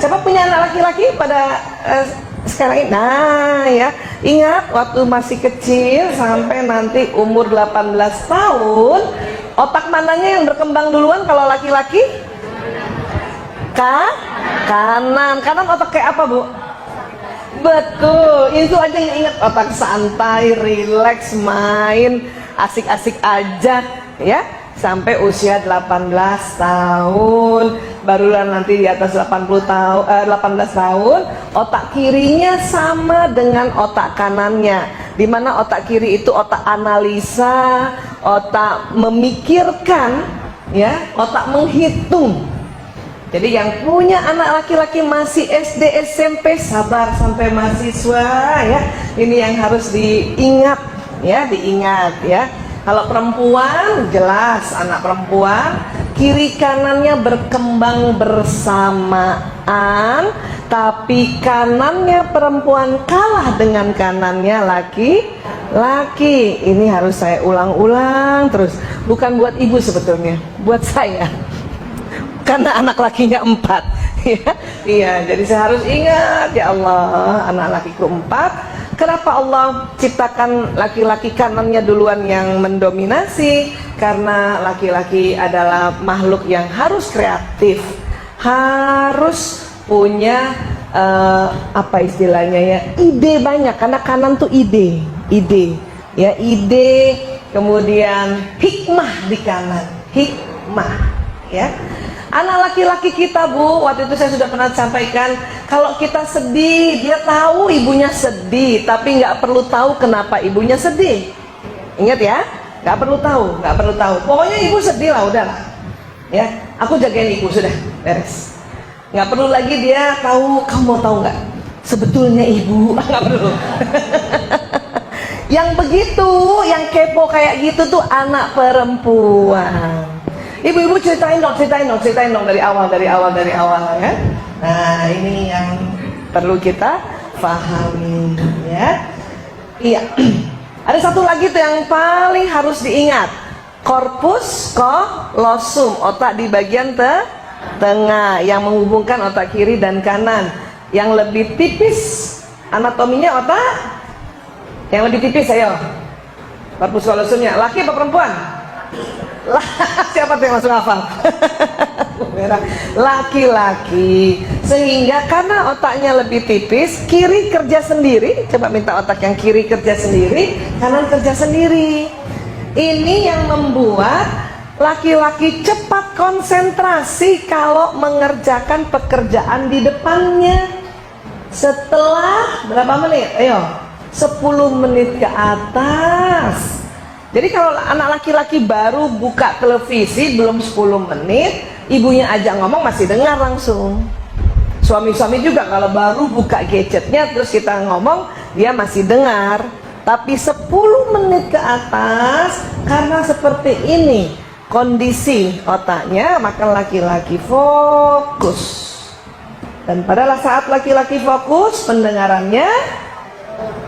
Siapa punya anak laki-laki pada sekarang ini? Nah ya, ingat waktu masih kecil sampai nanti umur 18 tahun, otak mananya yang berkembang duluan kalau laki-laki? Kanan. Kanan otak kayak apa, Bu? Betul, itu aja yang ingat, otak santai, rileks, main, asik-asik aja ya. Sampai usia 18 tahun, barulah nanti di atas 18 tahun, otak kirinya sama dengan otak kanannya. Dimana otak kiri itu otak analisa, otak memikirkan, ya, otak menghitung. Jadi yang punya anak laki-laki masih SD, SMP, sabar sampai mahasiswa ya. Ini yang harus diingat ya, diingat ya. Kalau perempuan jelas anak perempuan kiri kanannya berkembang bersamaan, tapi kanannya perempuan kalah dengan kanannya laki-laki. Ini harus saya ulang-ulang terus. Bukan buat ibu sebetulnya, buat saya. Karena anak lakinya 4 ya. Iya, jadi saya harus ingat, ya Allah, anak lakiku 4. Kenapa Allah ciptakan laki-laki kanannya duluan yang mendominasi? Karena laki-laki adalah makhluk yang harus kreatif, harus punya apa istilahnya ya, ide banyak. Karena kanan tuh ide ya, ide, kemudian hikmah di kanan, hikmah ya. Anak laki-laki kita, Bu, waktu itu saya sudah pernah sampaikan, kalau kita sedih, dia tahu ibunya sedih, tapi nggak perlu tahu kenapa ibunya sedih. Ingat ya, nggak perlu tahu. Pokoknya ibu sedih lah, udah lah. Ya, aku jagain ibu, sudah beres. Nggak perlu lagi dia tahu. Kamu mau tahu nggak? Sebetulnya ibu nggak perlu. Yang begitu, yang kepo kayak gitu tuh anak perempuan. Ibu-ibu ceritain dong dari awal ya. Nah, ini yang perlu kita pahami ya. Iya. Ada satu lagi tuh yang paling harus diingat. Corpus callosum, otak di bagian tengah yang menghubungkan otak kiri dan kanan. Yang lebih tipis anatominya otak yang lebih tipis, ayo. Corpus callosumnya laki apa perempuan? Siapa tuh yang langsung hafal? Laki-laki. Sehingga karena otaknya lebih tipis, kiri kerja sendiri. Coba minta otak yang kiri kerja sendiri, kanan kerja sendiri. Ini yang membuat laki-laki cepat konsentrasi kalau mengerjakan pekerjaan di depannya. Setelah berapa menit? Ayo, 10 menit ke atas. Jadi kalau anak laki-laki baru buka televisi belum 10 menit, ibunya ajak ngomong masih dengar langsung. Suami-suami juga kalau baru buka gadgetnya terus kita ngomong, dia masih dengar. Tapi 10 menit ke atas, karena seperti ini kondisi otaknya, maka laki-laki fokus. Dan pada saat laki-laki fokus, pendengarannya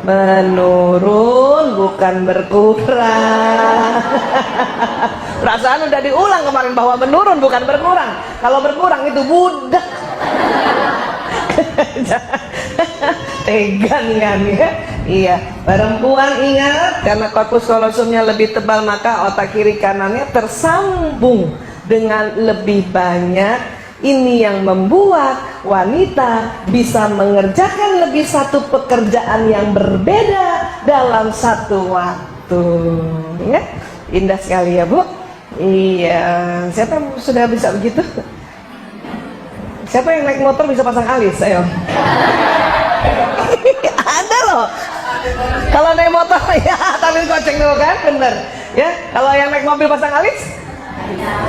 menurun, bukan berkurang. Perasaan udah diulang kemarin bahwa menurun bukan berkurang. Kalau berkurang itu budak. Tegan kan ya. Iya, perempuan ingat, karena corpus callosumnya lebih tebal, maka otak kiri kanannya tersambung dengan lebih banyak. Ini yang membuat wanita bisa mengerjakan lebih satu pekerjaan yang berbeda dalam satu waktu ya. Indah sekali ya, Bu. Iya, siapa yang sudah bisa begitu? Siapa yang naik motor bisa pasang alis? Ayo. Ada loh. Kalau naik motor ya tapi goceng dulu kan, bener ya. Kalau yang naik mobil pasang alis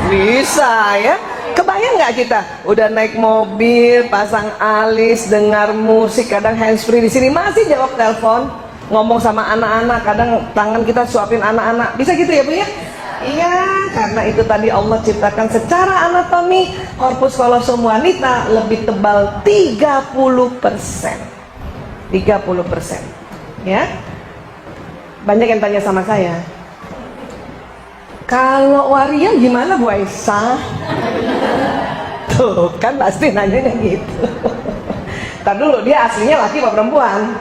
bisa ya. Kebayang nggak kita udah naik mobil, pasang alis, dengar musik, kadang handsfree di sini masih jawab telepon, ngomong sama anak-anak, kadang tangan kita suapin anak-anak, bisa gitu ya, Bu ya? Iya, karena itu tadi Allah ciptakan secara anatomi corpus callosum wanita lebih tebal 30%. 30%. Ya. Banyak yang tanya sama saya, kalau waria gimana Bu Aisyah? Tuh kan pasti nanyanya gitu. Ntar dulu, dia aslinya laki apa perempuan?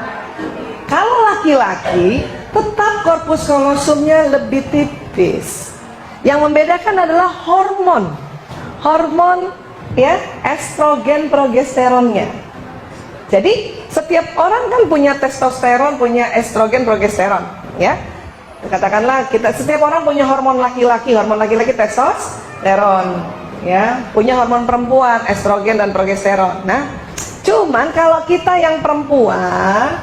Kalau laki-laki tetap korpus kolosumnya lebih tipis. Yang membedakan adalah hormon ya, estrogen progesteronnya. Jadi setiap orang kan punya testosteron, punya estrogen progesteron ya. Katakanlah setiap orang punya hormon laki-laki testosteron ya, punya hormon perempuan estrogen dan progesteron. Nah, cuman kalau kita yang perempuan,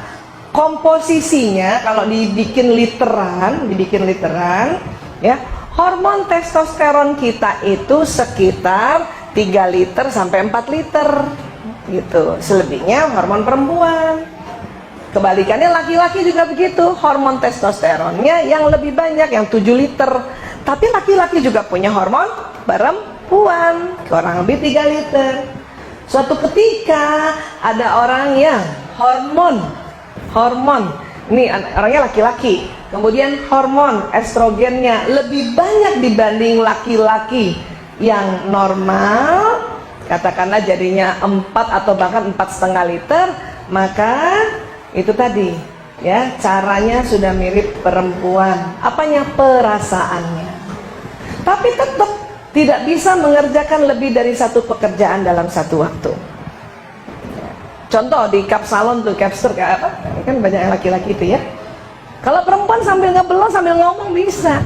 komposisinya kalau dibikin literan ya, hormon testosteron kita itu sekitar 3 liter sampai 4 liter gitu. Selebihnya hormon perempuan. Kebalikannya laki-laki juga begitu, hormon testosteronnya yang lebih banyak, yang 7 liter. Tapi laki-laki juga punya hormon perempuan, kurang lebih 3 liter. Suatu ketika ada orang yang hormon ini orangnya laki-laki, kemudian hormon estrogennya lebih banyak dibanding laki-laki yang normal, katakanlah jadinya 4 atau bahkan 4,5 liter, maka itu tadi ya, caranya sudah mirip perempuan, apanya, perasaannya. Tapi tetap tidak bisa mengerjakan lebih dari satu pekerjaan dalam satu waktu. Contoh di cup salon tuh, capster kayak apa, kan banyak yang laki-laki itu ya. Kalau perempuan sambil ngebelot sambil ngomong bisa,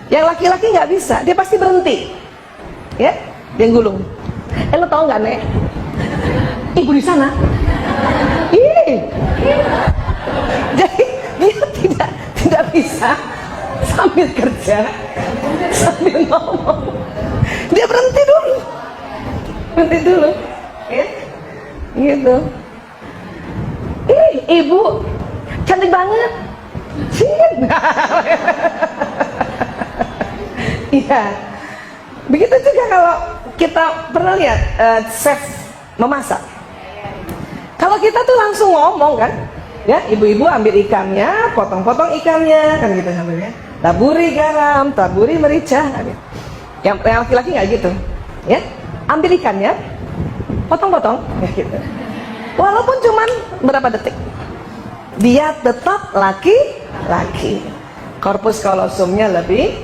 yang laki-laki nggak bisa, dia pasti berhenti ya, dia gulung. Lo tau nggak, Nek, ibu di sana. Jadi dia tidak bisa sambil kerja sambil ngomong, dia berhenti dulu ya, gitu. Ibu cantik banget. Iya, begitu juga kalau kita pernah lihat chef memasak. Kalau kita tuh langsung ngomong kan, ya, ibu-ibu ambil ikannya, potong-potong ikannya, kan gitu ngambilnya. Taburi garam, taburi merica. Yang laki-laki nggak gitu, ya, ambil ikannya, potong-potong, ya gitu. Walaupun cuman berapa detik, dia tetap laki-laki. Korpus kolosumnya lebih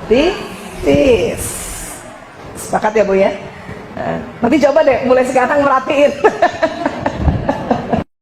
tipis. Sepakat ya Bu ya? Nanti coba deh mulai sekarang merhatiin.